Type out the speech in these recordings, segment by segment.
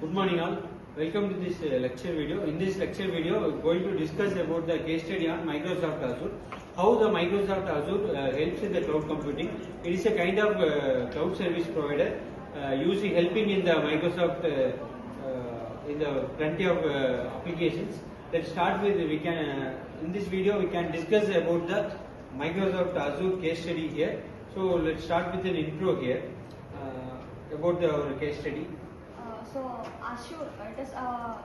Good morning all. Welcome to this lecture video. In this lecture video, we are going to discuss about the case study on Microsoft Azure. How the Microsoft Azure helps in the cloud computing. It is a kind of cloud service provider helping in the Microsoft in the plenty of applications. Let's start with in this video we can discuss about the Microsoft Azure case study here. So let's start with an intro here about our case study. So Azure, it is a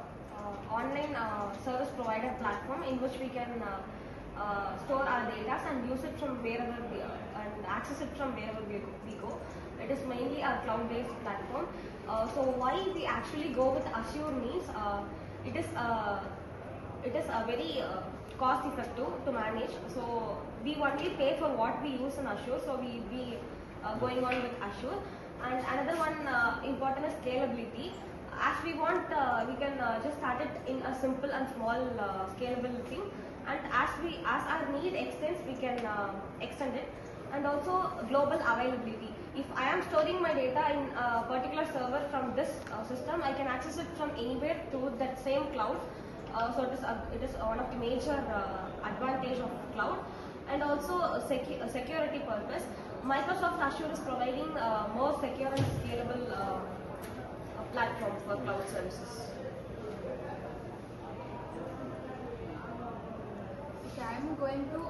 online service provider platform in which we can store our data and use it from wherever and access it from wherever we go. It is mainly a cloud-based platform. So why we actually go with Azure means it is a very cost-effective to manage. So we only pay for what we use in Azure. So we be going on with Azure. And another one important is scalability. As we want, we can just start it in a simple and small scalable thing. And as our need extends, we can extend it. And also global availability. If I am storing my data in a particular server from this system, I can access it from anywhere to that same cloud. So it is one of the major advantage of cloud. And also security purpose. Microsoft Azure is providing more secure and scalable platform for cloud services. Okay, I am going to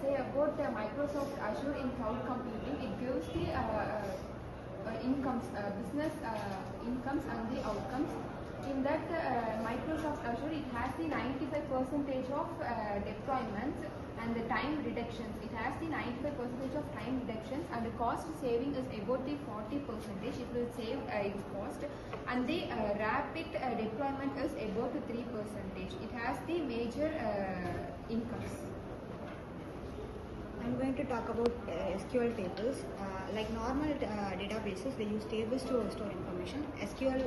say about Microsoft Azure in cloud computing. It gives the incomes, business incomes and the outcomes. In that Microsoft Azure, it has the 95% of deployments and the time reductions. It has the 95% of time reductions and the cost saving is about the 40%. It will save its cost, and the rapid deployment is about the 3%. It has the major incomes. I'm going to talk about SQL tables. Like normal databases, they use tables to store information. SQL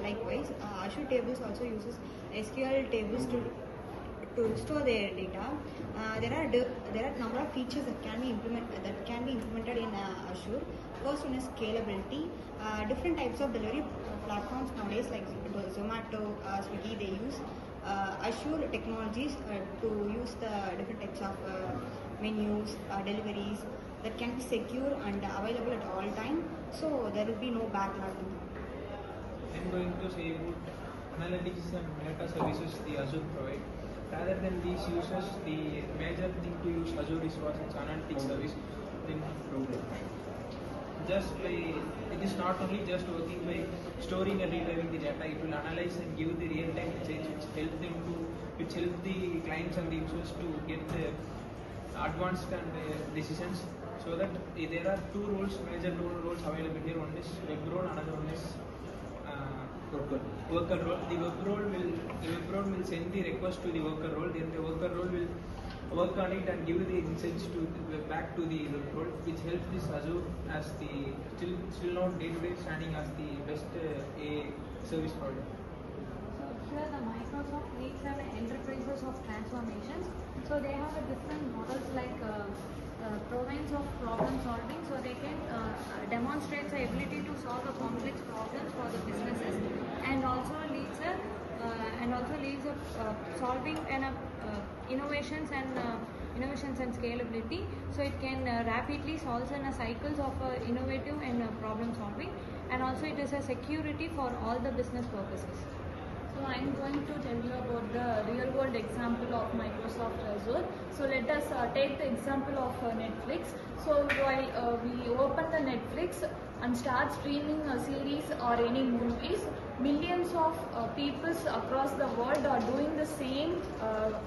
likewise, Azure tables also uses SQL tables to store their data. There are number of features that can be implemented in Azure. First one is scalability. Different types of delivery platforms nowadays, like Zomato, Swiggy, they use Azure technologies to use the different types of menus, deliveries that can be secure and available at all time. So there will be no backlog. I'm going to say about analytics and data services the Azure provide. Rather than these users, the major thing to use Azure is what its analytics service in program. It is not only just working by storing and retrieving the data, it will analyze and give the real-time insights which help the clients and the users to get advanced and decisions. So that there are major roles available here. One is web role, another one is worker role. The web role will send the request to the worker role. Then the worker role will work on it and give the insights back to the web role, which helps this Azure as the still not day-to-day standing as the best service provider. So here the Microsoft leads are enterprises of transformations. So they have a different models like province of problem solving. So they can demonstrate the ability to solve a complex problems for the businesses, and also leads a solving and innovations and scalability. So it can rapidly solve in a cycles of innovative and problem solving, and also it is a security for all the business purposes. So I am going to tell you about the real world example of Microsoft Azure. So let us take the example of Netflix. So while we open the Netflix and start streaming a series or any movies, millions of people across the world are doing the same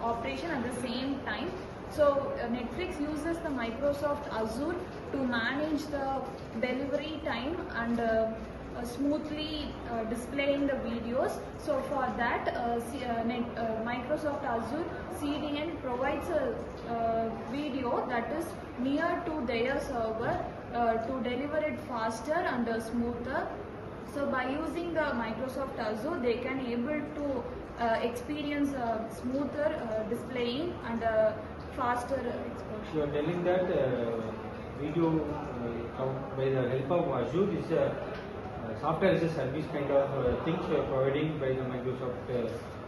operation at the same time. So Netflix uses the Microsoft Azure to manage the delivery time and smoothly displaying the videos. So for that, Microsoft Azure CDN provides a video that is near to their server to deliver it faster and smoother. So by using the Microsoft Azure, they can able to experience smoother displaying and faster exposure. You are telling that video by the help of Azure is software as a service kind of things providing by the Microsoft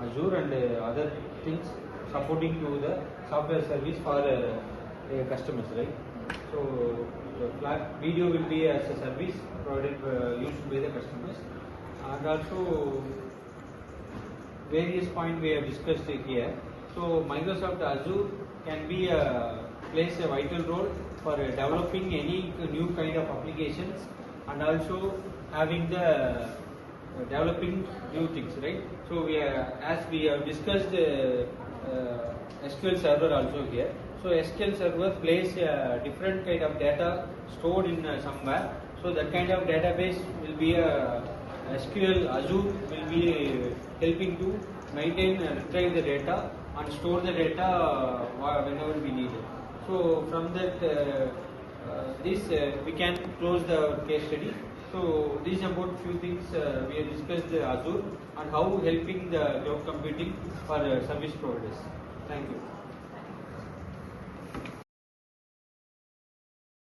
Azure and other things supporting to the software service for customers, right? So the flat video will be as a service provided used by the customers, and also various points we have discussed here. So Microsoft Azure can be plays a vital role for developing any new kind of applications and also having the developing new things, right? So we are, as we have discussed SQL Server also here. So SQL Server plays a different kind of data stored in somewhere. So that kind of database will be a SQL Azure will be helping to maintain and retrieve the data and store the data whenever we need it. So from that we can close the case study. So this is about few things we have discussed Azure and how helping the cloud computing for service providers. Thank you.